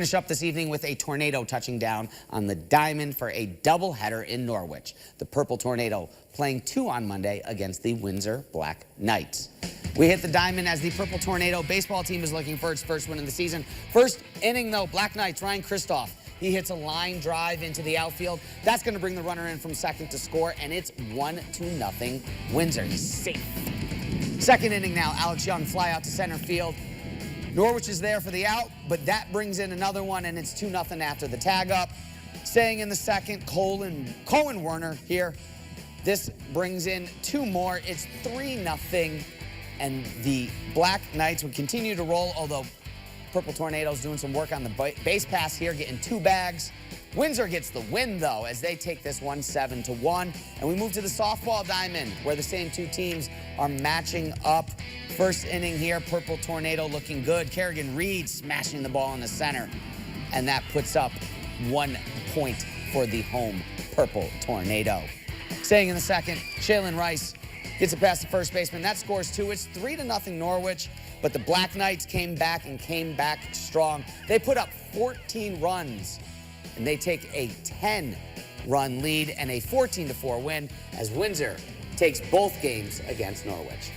Finish up this evening with a tornado touching down on the diamond for a doubleheader in Norwich. The Purple Tornado playing 2 on Monday against the Windsor Black Knights. We hit the diamond as the Purple Tornado baseball team is looking for its first win of the season. First inning, though, Black Knights, Ryan Kristoff. He hits a line drive into the outfield. That's going to bring the runner in from second to score, and it's 1-0 Windsor. He's safe. Second inning now, Alex Young fly out to center field. Norwich is there for the out, but that brings in another one, and it's 2-0 after the tag up. Staying in the second, Cohen Werner here. This brings in 2 more. It's 3-0, and the Black Knights would continue to roll, although Purple Tornado's doing some work on the base pass here, getting 2 bags. Windsor gets the win, though, as they take this one 7-1. And we move to the softball diamond, where the same 2 teams are matching up. First inning here, Purple Tornado looking good. Kerrigan Reed smashing the ball in the center. And that puts up 1 point for the home Purple Tornado. Staying in the second, Shaylin Rice gets it past the first baseman. That scores 2. It's 3-0 Norwich. But the Black Knights came back strong. They put up 14 runs, and they take a 10-run lead and a 14-4 win as Windsor takes both games against Norwich.